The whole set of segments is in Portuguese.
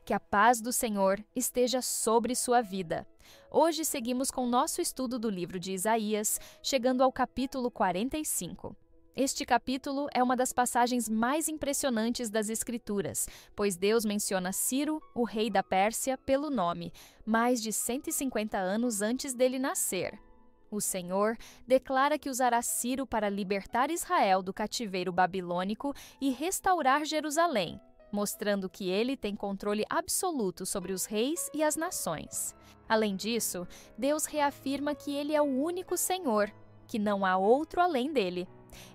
Que a paz do Senhor esteja sobre sua vida. Hoje seguimos com nosso estudo do livro de Isaías, chegando ao capítulo 45. Este capítulo é uma das passagens mais impressionantes das Escrituras, pois Deus menciona Ciro, o rei da Pérsia, pelo nome, mais de 150 anos antes dele nascer. O Senhor declara que usará Ciro para libertar Israel do cativeiro babilônico e restaurar Jerusalém, mostrando que ele tem controle absoluto sobre os reis e as nações. Além disso, Deus reafirma que ele é o único Senhor, que não há outro além dele.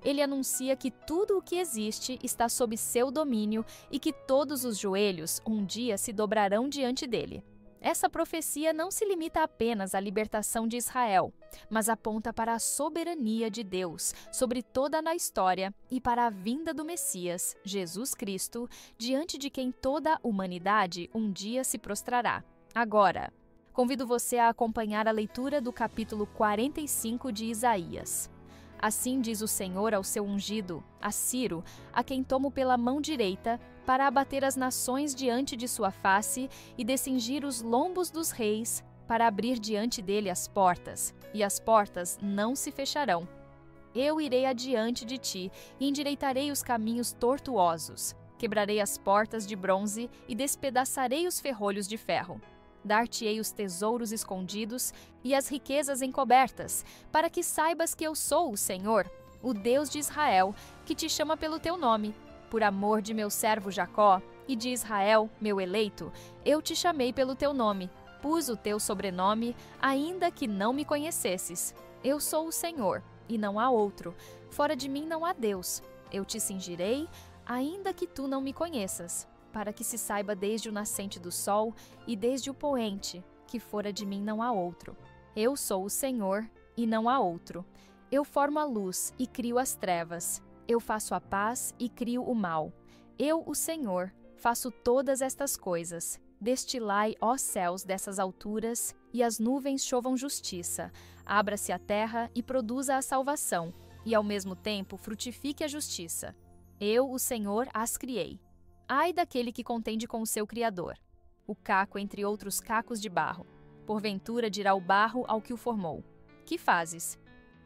Ele anuncia que tudo o que existe está sob seu domínio e que todos os joelhos um dia se dobrarão diante dele. Essa profecia não se limita apenas à libertação de Israel, mas aponta para a soberania de Deus sobre toda a história e para a vinda do Messias, Jesus Cristo, diante de quem toda a humanidade um dia se prostrará. Agora, convido você a acompanhar a leitura do capítulo 45 de Isaías. Assim diz o Senhor ao seu ungido, a Ciro, a quem tomo pela mão direita, para abater as nações diante de sua face e descingir os lombos dos reis, para abrir diante dele as portas, e as portas não se fecharão. Eu irei adiante de ti e endireitarei os caminhos tortuosos. Quebrarei as portas de bronze e despedaçarei os ferrolhos de ferro. Dar-te-ei os tesouros escondidos e as riquezas encobertas, para que saibas que eu sou o Senhor, o Deus de Israel, que te chama pelo teu nome. Por amor de meu servo Jacó e de Israel, meu eleito, eu te chamei pelo teu nome, pus o teu sobrenome, ainda que não me conhecesses. Eu sou o Senhor, e não há outro. Fora de mim não há Deus. Eu te cingirei, ainda que tu não me conheças, para que se saiba desde o nascente do sol e desde o poente, que fora de mim não há outro. Eu sou o Senhor, e não há outro. Eu formo a luz e crio as trevas. Eu faço a paz e crio o mal. Eu, o Senhor, faço todas estas coisas. Destilai, ó céus, dessas alturas, e as nuvens chovam justiça. Abra-se a terra e produza a salvação, e ao mesmo tempo frutifique a justiça. Eu, o Senhor, as criei. Ai daquele que contende com o seu Criador, o caco entre outros cacos de barro. Porventura dirá o barro ao que o formou: que fazes?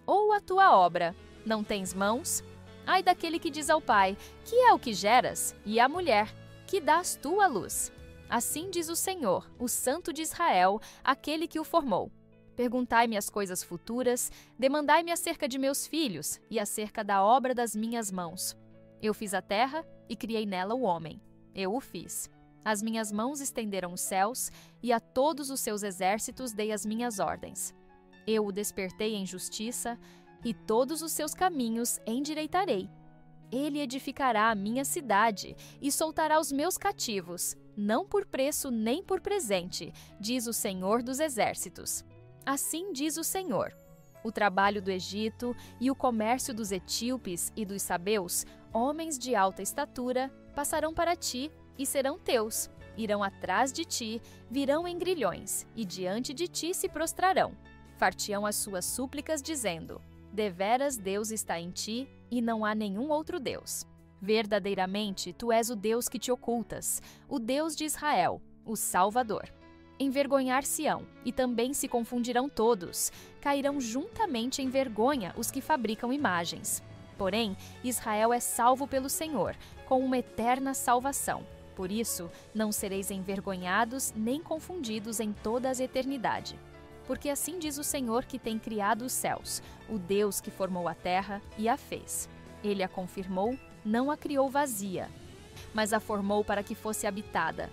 Ou a tua obra, não tens mãos? Ai daquele que diz ao pai: que é o que geras? E à mulher: que dás tu à luz? Assim diz o Senhor, o Santo de Israel, aquele que o formou. Perguntai-me as coisas futuras, demandai-me acerca de meus filhos e acerca da obra das minhas mãos. Eu fiz a terra e criei nela o homem. Eu o fiz. As minhas mãos estenderam os céus, e a todos os seus exércitos dei as minhas ordens. Eu o despertei em justiça, e todos os seus caminhos endireitarei. Ele edificará a minha cidade e soltará os meus cativos, não por preço nem por presente, diz o Senhor dos Exércitos. Assim diz o Senhor: o trabalho do Egito e o comércio dos etíopes e dos sabeus, homens de alta estatura, passarão para ti e serão teus. Irão atrás de ti, virão em grilhões, e diante de ti se prostrarão. Far-te-ão as suas súplicas, dizendo: deveras Deus está em ti, e não há nenhum outro Deus. Verdadeiramente, tu és o Deus que te ocultas, o Deus de Israel, o Salvador. Envergonhar-se-ão, e também se confundirão todos. Cairão juntamente em vergonha os que fabricam imagens. Porém, Israel é salvo pelo Senhor, com uma eterna salvação. Por isso, não sereis envergonhados nem confundidos em toda a eternidade. Porque assim diz o Senhor que tem criado os céus, o Deus que formou a terra e a fez. Ele a confirmou, não a criou vazia, mas a formou para que fosse habitada.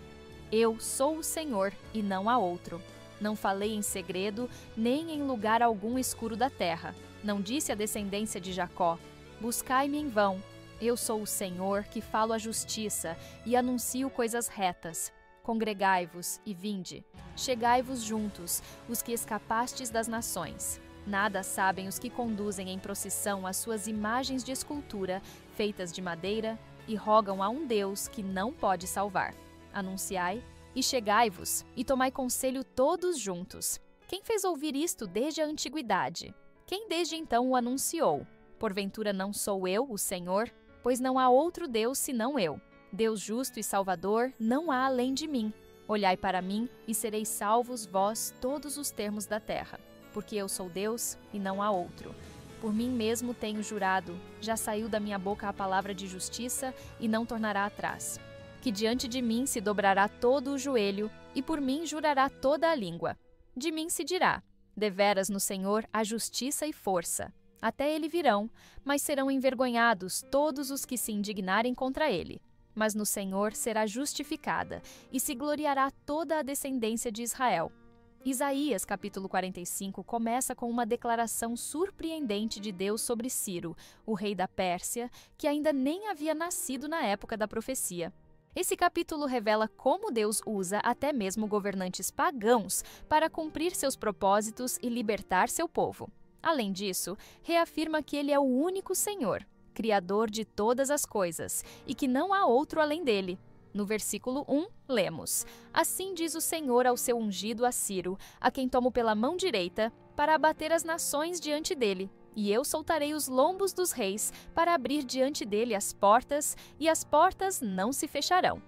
Eu sou o Senhor e não há outro. Não falei em segredo, nem em lugar algum escuro da terra. Não disse à descendência de Jacó: buscai-me em vão. Eu sou o Senhor que falo a justiça e anuncio coisas retas. Congregai-vos e vinde. Chegai-vos juntos, os que escapastes das nações. Nada sabem os que conduzem em procissão as suas imagens de escultura, feitas de madeira, e rogam a um Deus que não pode salvar. Anunciai, e chegai-vos, e tomai conselho todos juntos. Quem fez ouvir isto desde a antiguidade? Quem desde então o anunciou? Porventura não sou eu, o Senhor? Pois não há outro Deus senão eu. Deus justo e salvador não há além de mim. Olhai para mim e sereis salvos vós todos os termos da terra. Porque eu sou Deus e não há outro. Por mim mesmo tenho jurado, já saiu da minha boca a palavra de justiça e não tornará atrás. Que diante de mim se dobrará todo o joelho e por mim jurará toda a língua. De mim se dirá, deveras no Senhor há justiça e força. Até ele virão, mas serão envergonhados todos os que se indignarem contra ele. Mas no Senhor será justificada e se gloriará toda a descendência de Israel. Isaías, capítulo 45, começa com uma declaração surpreendente de Deus sobre Ciro, o rei da Pérsia, que ainda nem havia nascido na época da profecia. Esse capítulo revela como Deus usa até mesmo governantes pagãos para cumprir seus propósitos e libertar seu povo. Além disso, reafirma que ele é o único Senhor, Criador de todas as coisas, e que não há outro além dele. No versículo 1, lemos: Assim diz o Senhor ao seu ungido a Ciro, a quem tomo pela mão direita, para abater as nações diante dele. E eu soltarei os lombos dos reis, para abrir diante dele as portas, e as portas não se fecharão.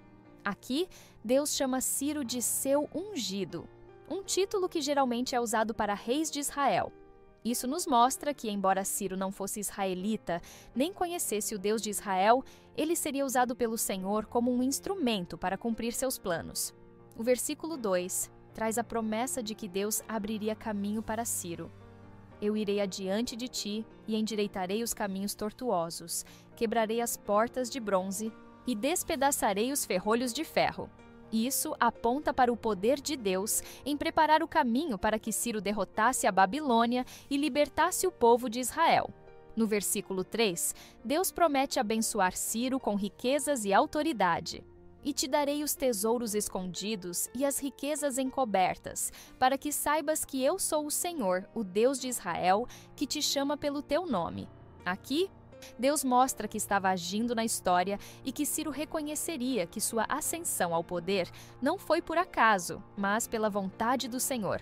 Aqui, Deus chama Ciro de seu ungido, um título que geralmente é usado para reis de Israel. Isso nos mostra que, embora Ciro não fosse israelita, nem conhecesse o Deus de Israel, ele seria usado pelo Senhor como um instrumento para cumprir seus planos. O versículo 2 traz a promessa de que Deus abriria caminho para Ciro. Eu irei adiante de ti e endireitarei os caminhos tortuosos, quebrarei as portas de bronze e despedaçarei os ferrolhos de ferro. Isso aponta para o poder de Deus em preparar o caminho para que Ciro derrotasse a Babilônia e libertasse o povo de Israel. No versículo 3, Deus promete abençoar Ciro com riquezas e autoridade. E te darei os tesouros escondidos e as riquezas encobertas, para que saibas que eu sou o Senhor, o Deus de Israel, que te chama pelo teu nome. Aqui, Deus mostra que estava agindo na história e que Ciro reconheceria que sua ascensão ao poder não foi por acaso, mas pela vontade do Senhor.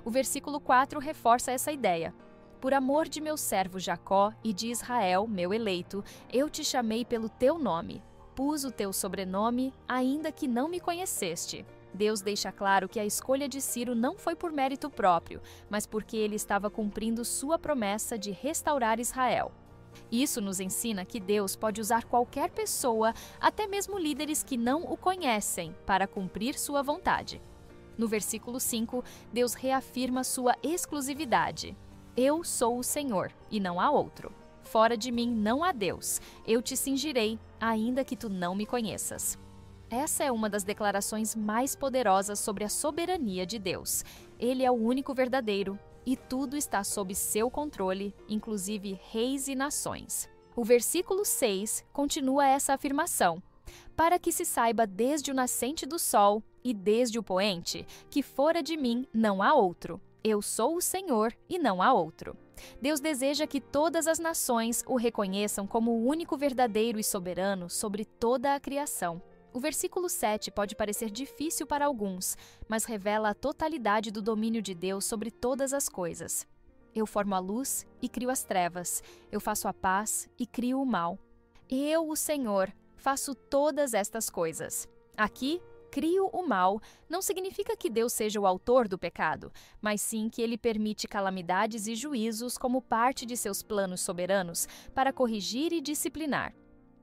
O versículo 4 reforça essa ideia. Por amor de meu servo Jacó e de Israel, meu eleito, eu te chamei pelo teu nome. Pus o teu sobrenome, ainda que não me conheceste. Deus deixa claro que a escolha de Ciro não foi por mérito próprio, mas porque ele estava cumprindo sua promessa de restaurar Israel. Isso nos ensina que Deus pode usar qualquer pessoa, até mesmo líderes que não o conhecem, para cumprir sua vontade. No versículo 5, Deus reafirma sua exclusividade. Eu sou o Senhor, e não há outro. Fora de mim não há Deus. Eu te cingirei, ainda que tu não me conheças. Essa é uma das declarações mais poderosas sobre a soberania de Deus. Ele é o único verdadeiro. E tudo está sob seu controle, inclusive reis e nações. O versículo 6 continua essa afirmação. Para que se saiba desde o nascente do sol e desde o poente, que fora de mim não há outro. Eu sou o Senhor e não há outro. Deus deseja que todas as nações o reconheçam como o único verdadeiro e soberano sobre toda a criação. O versículo 7 pode parecer difícil para alguns, mas revela a totalidade do domínio de Deus sobre todas as coisas. Eu formo a luz e crio as trevas. Eu faço a paz e crio o mal. Eu, o Senhor, faço todas estas coisas. Aqui, crio o mal não significa que Deus seja o autor do pecado, mas sim que ele permite calamidades e juízos como parte de seus planos soberanos para corrigir e disciplinar.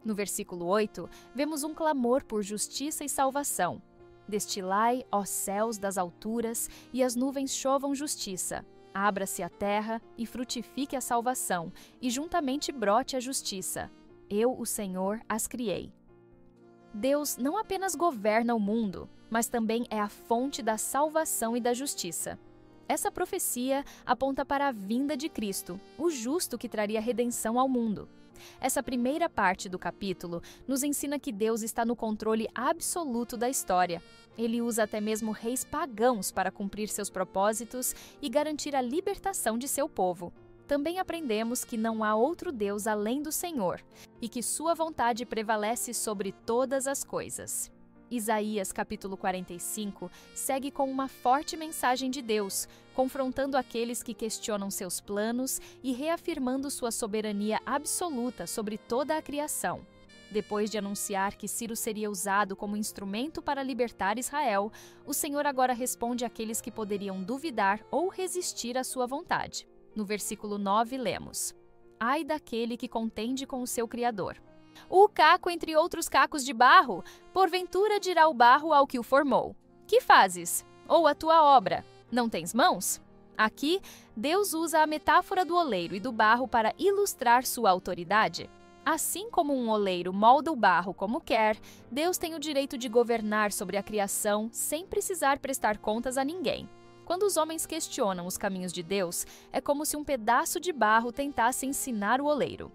No versículo 8, vemos um clamor por justiça e salvação. Destilai, ó céus das alturas, e as nuvens chovam justiça. Abra-se a terra e frutifique a salvação, e juntamente brote a justiça. Eu, o Senhor, as criei. Deus não apenas governa o mundo, mas também é a fonte da salvação e da justiça. Essa profecia aponta para a vinda de Cristo, o justo que traria redenção ao mundo. Essa primeira parte do capítulo nos ensina que Deus está no controle absoluto da história. Ele usa até mesmo reis pagãos para cumprir seus propósitos e garantir a libertação de seu povo. Também aprendemos que não há outro Deus além do Senhor e que sua vontade prevalece sobre todas as coisas. Isaías capítulo 45 segue com uma forte mensagem de Deus, confrontando aqueles que questionam seus planos e reafirmando sua soberania absoluta sobre toda a criação. Depois de anunciar que Ciro seria usado como instrumento para libertar Israel, o Senhor agora responde àqueles que poderiam duvidar ou resistir à sua vontade. No versículo 9, lemos: Ai daquele que contende com o seu Criador. O caco entre outros cacos de barro, porventura dirá o barro ao que o formou: Que fazes? Ou a tua obra? Não tens mãos? Aqui, Deus usa a metáfora do oleiro e do barro para ilustrar sua autoridade. Assim como um oleiro molda o barro como quer, Deus tem o direito de governar sobre a criação sem precisar prestar contas a ninguém. Quando os homens questionam os caminhos de Deus, é como se um pedaço de barro tentasse ensinar o oleiro.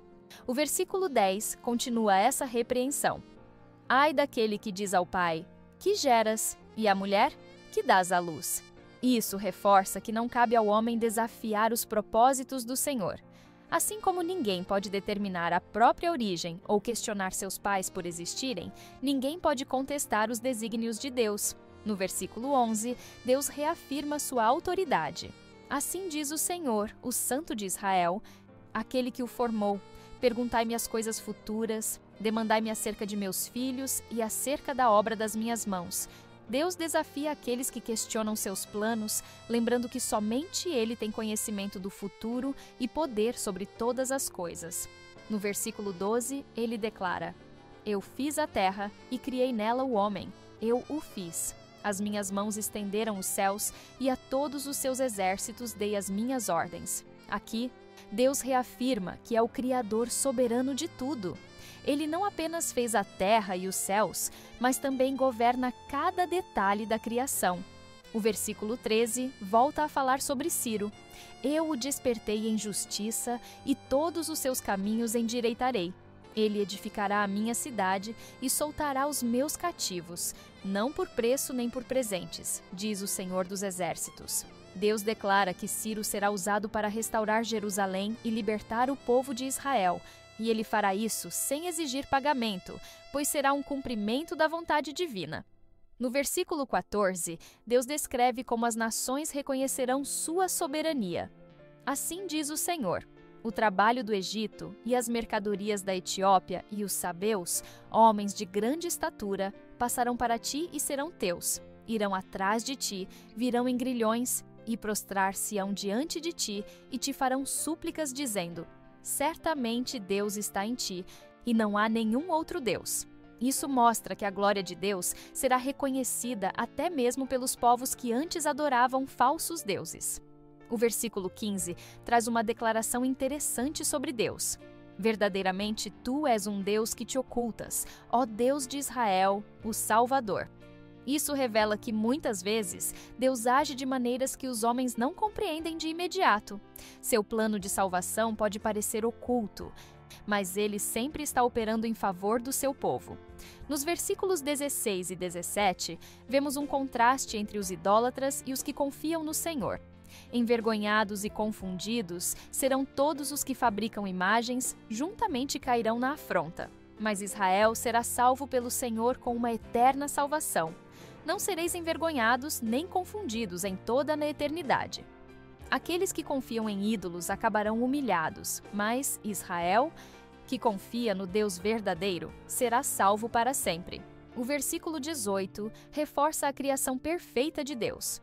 O versículo 10 continua essa repreensão. Ai daquele que diz ao pai: Que geras? E à mulher: Que dás à luz? Isso reforça que não cabe ao homem desafiar os propósitos do Senhor. Assim como ninguém pode determinar a própria origem ou questionar seus pais por existirem, ninguém pode contestar os desígnios de Deus. No versículo 11, Deus reafirma sua autoridade. Assim diz o Senhor, o Santo de Israel, aquele que o formou: Perguntai-me as coisas futuras, demandai-me acerca de meus filhos e acerca da obra das minhas mãos. Deus desafia aqueles que questionam seus planos, lembrando que somente Ele tem conhecimento do futuro e poder sobre todas as coisas. No versículo 12, ele declara: Eu fiz a terra e criei nela o homem. Eu o fiz. As minhas mãos estenderam os céus e a todos os seus exércitos dei as minhas ordens. Aqui, Deus reafirma que é o Criador soberano de tudo. Ele não apenas fez a terra e os céus, mas também governa cada detalhe da criação. O versículo 13 volta a falar sobre Ciro. Eu o despertei em justiça e todos os seus caminhos endireitarei. Ele edificará a minha cidade e soltará os meus cativos, não por preço nem por presentes, diz o Senhor dos Exércitos. Deus declara que Ciro será usado para restaurar Jerusalém e libertar o povo de Israel, e ele fará isso sem exigir pagamento, pois será um cumprimento da vontade divina. No versículo 14, Deus descreve como as nações reconhecerão sua soberania. Assim diz o Senhor: O trabalho do Egito e as mercadorias da Etiópia e os sabeus, homens de grande estatura, passarão para ti e serão teus. Irão atrás de ti, virão em grilhões e prostrar-se-ão diante de ti e te farão súplicas dizendo: Certamente Deus está em ti, e não há nenhum outro Deus. Isso mostra que a glória de Deus será reconhecida até mesmo pelos povos que antes adoravam falsos deuses. O versículo 15 traz uma declaração interessante sobre Deus. Verdadeiramente, tu és um Deus que te ocultas, ó Deus de Israel, o Salvador. Isso revela que, muitas vezes, Deus age de maneiras que os homens não compreendem de imediato. Seu plano de salvação pode parecer oculto, mas ele sempre está operando em favor do seu povo. Nos versículos 16 e 17, vemos um contraste entre os idólatras e os que confiam no Senhor. Envergonhados e confundidos serão todos os que fabricam imagens, juntamente cairão na afronta. Mas Israel será salvo pelo Senhor com uma eterna salvação. Não sereis envergonhados nem confundidos em toda a eternidade. Aqueles que confiam em ídolos acabarão humilhados, mas Israel, que confia no Deus verdadeiro, será salvo para sempre. O versículo 18 reforça a criação perfeita de Deus.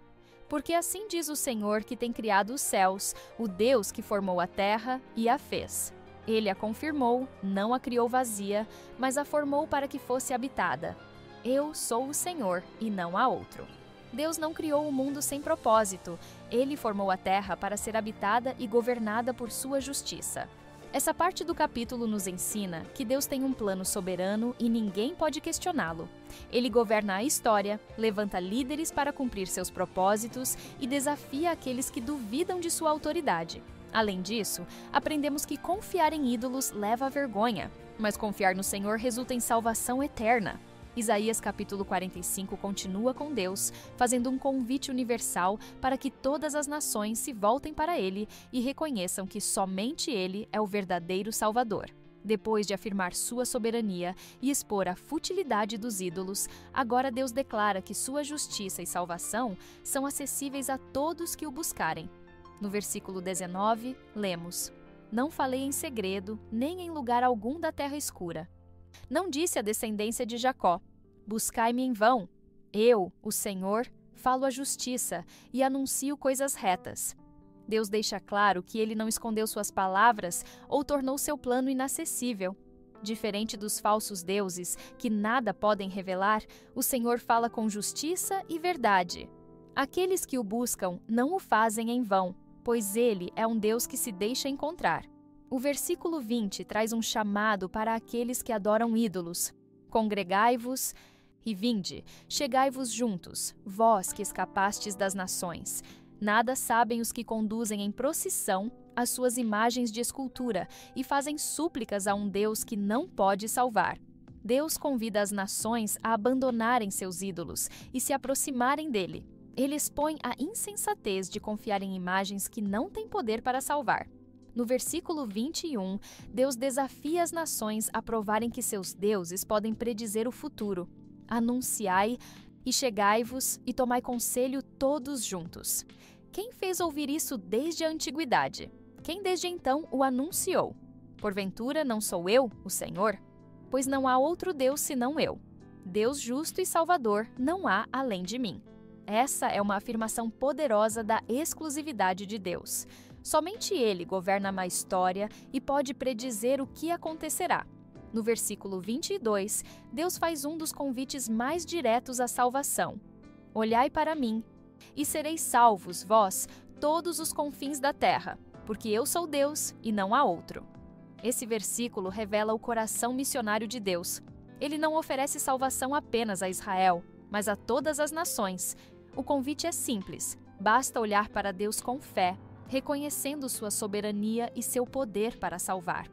Porque assim diz o Senhor que tem criado os céus, o Deus que formou a terra e a fez. Ele a confirmou, não a criou vazia, mas a formou para que fosse habitada. Eu sou o Senhor e não há outro. Deus não criou o mundo sem propósito. Ele formou a terra para ser habitada e governada por sua justiça. Essa parte do capítulo nos ensina que Deus tem um plano soberano e ninguém pode questioná-lo. Ele governa a história, levanta líderes para cumprir seus propósitos e desafia aqueles que duvidam de sua autoridade. Além disso, aprendemos que confiar em ídolos leva à vergonha, mas confiar no Senhor resulta em salvação eterna. Isaías capítulo 45 continua com Deus, fazendo um convite universal para que todas as nações se voltem para Ele e reconheçam que somente Ele é o verdadeiro Salvador. Depois de afirmar sua soberania e expor a futilidade dos ídolos, agora Deus declara que sua justiça e salvação são acessíveis a todos que o buscarem. No versículo 19, lemos: Não falei em segredo, nem em lugar algum da terra escura. Não disse à descendência de Jacó: buscai-me em vão. Eu, o Senhor, falo a justiça e anuncio coisas retas. Deus deixa claro que ele não escondeu suas palavras ou tornou seu plano inacessível. Diferente dos falsos deuses, que nada podem revelar, o Senhor fala com justiça e verdade. Aqueles que o buscam não o fazem em vão, pois ele é um Deus que se deixa encontrar. O versículo 20 traz um chamado para aqueles que adoram ídolos. Congregai-vos e vinde, chegai-vos juntos, vós que escapastes das nações. Nada sabem os que conduzem em procissão as suas imagens de escultura e fazem súplicas a um Deus que não pode salvar. Deus convida as nações a abandonarem seus ídolos e se aproximarem dele. Ele expõe a insensatez de confiar em imagens que não têm poder para salvar. No versículo 21, Deus desafia as nações a provarem que seus deuses podem predizer o futuro. Anunciai e chegai-vos e tomai conselho todos juntos. Quem fez ouvir isso desde a antiguidade? Quem desde então o anunciou? Porventura não sou eu, o Senhor? Pois não há outro Deus senão eu. Deus justo e salvador não há além de mim. Essa é uma afirmação poderosa da exclusividade de Deus. Somente Ele governa a história e pode predizer o que acontecerá. No versículo 22, Deus faz um dos convites mais diretos à salvação. Olhai para mim, e sereis salvos, vós, todos os confins da terra, porque eu sou Deus e não há outro. Esse versículo revela o coração missionário de Deus. Ele não oferece salvação apenas a Israel, mas a todas as nações. O convite é simples, basta olhar para Deus com fé, reconhecendo sua soberania e seu poder para salvar.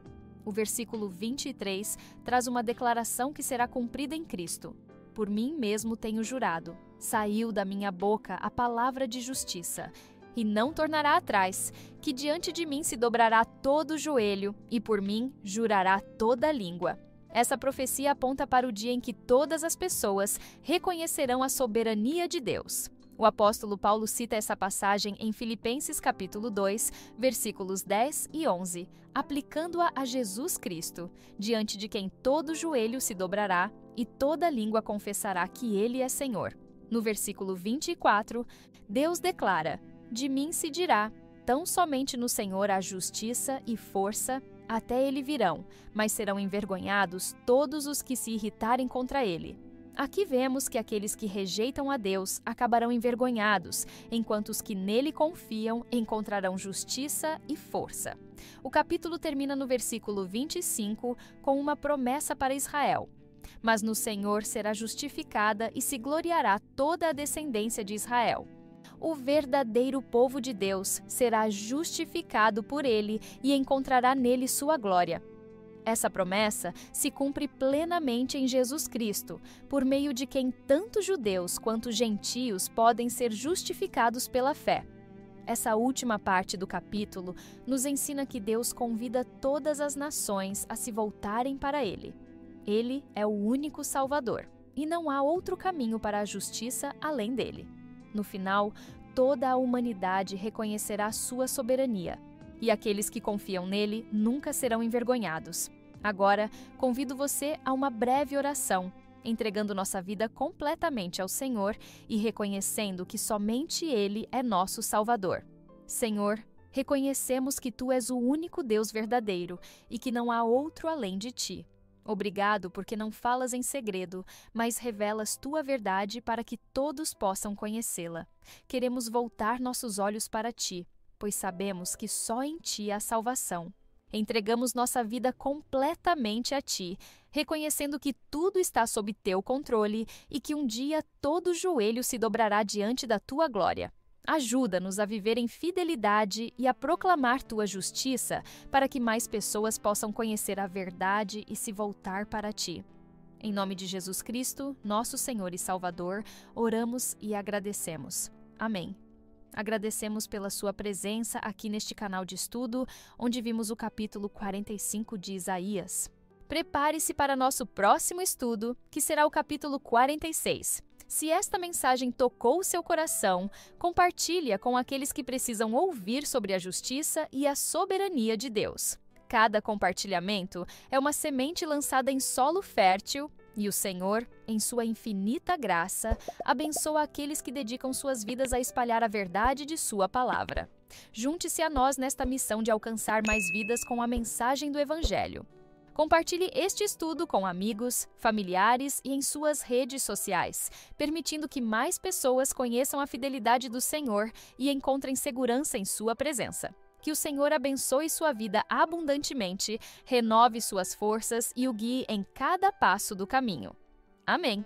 O versículo 23 traz uma declaração que será cumprida em Cristo. Por mim mesmo tenho jurado, saiu da minha boca a palavra de justiça, e não tornará atrás, que diante de mim se dobrará todo o joelho, e por mim jurará toda a língua. Essa profecia aponta para o dia em que todas as pessoas reconhecerão a soberania de Deus. O apóstolo Paulo cita essa passagem em Filipenses capítulo 2, versículos 10 e 11, aplicando-a a Jesus Cristo, diante de quem todo joelho se dobrará e toda língua confessará que Ele é Senhor. No versículo 24, Deus declara: de mim se dirá, tão somente no Senhor há justiça e força, até Ele virão, mas serão envergonhados todos os que se irritarem contra Ele. Aqui vemos que aqueles que rejeitam a Deus acabarão envergonhados, enquanto os que nele confiam encontrarão justiça e força. O capítulo termina no versículo 25 com uma promessa para Israel. Mas no Senhor será justificada e se gloriará toda a descendência de Israel. O verdadeiro povo de Deus será justificado por ele e encontrará nele sua glória. Essa promessa se cumpre plenamente em Jesus Cristo, por meio de quem tanto judeus quanto gentios podem ser justificados pela fé. Essa última parte do capítulo nos ensina que Deus convida todas as nações a se voltarem para Ele. Ele é o único Salvador, e não há outro caminho para a justiça além dele. No final, toda a humanidade reconhecerá sua soberania, e aqueles que confiam nele nunca serão envergonhados. Agora, convido você a uma breve oração, entregando nossa vida completamente ao Senhor e reconhecendo que somente Ele é nosso Salvador. Senhor, reconhecemos que Tu és o único Deus verdadeiro e que não há outro além de Ti. Obrigado porque não falas em segredo, mas revelas Tua verdade para que todos possam conhecê-la. Queremos voltar nossos olhos para Ti, pois sabemos que só em Ti há salvação. Entregamos nossa vida completamente a Ti, reconhecendo que tudo está sob Teu controle e que um dia todo joelho se dobrará diante da Tua glória. Ajuda-nos a viver em fidelidade e a proclamar Tua justiça para que mais pessoas possam conhecer a verdade e se voltar para Ti. Em nome de Jesus Cristo, nosso Senhor e Salvador, oramos e agradecemos. Amém. Agradecemos pela sua presença aqui neste canal de estudo, onde vimos o capítulo 45 de Isaías. Prepare-se para nosso próximo estudo, que será o capítulo 46. Se esta mensagem tocou o seu coração, compartilhe-a com aqueles que precisam ouvir sobre a justiça e a soberania de Deus. Cada compartilhamento é uma semente lançada em solo fértil e o Senhor, em sua infinita graça, abençoa aqueles que dedicam suas vidas a espalhar a verdade de sua palavra. Junte-se a nós nesta missão de alcançar mais vidas com a mensagem do Evangelho. Compartilhe este estudo com amigos, familiares e em suas redes sociais, permitindo que mais pessoas conheçam a fidelidade do Senhor e encontrem segurança em sua presença. Que o Senhor abençoe sua vida abundantemente, renove suas forças e o guie em cada passo do caminho. Amém.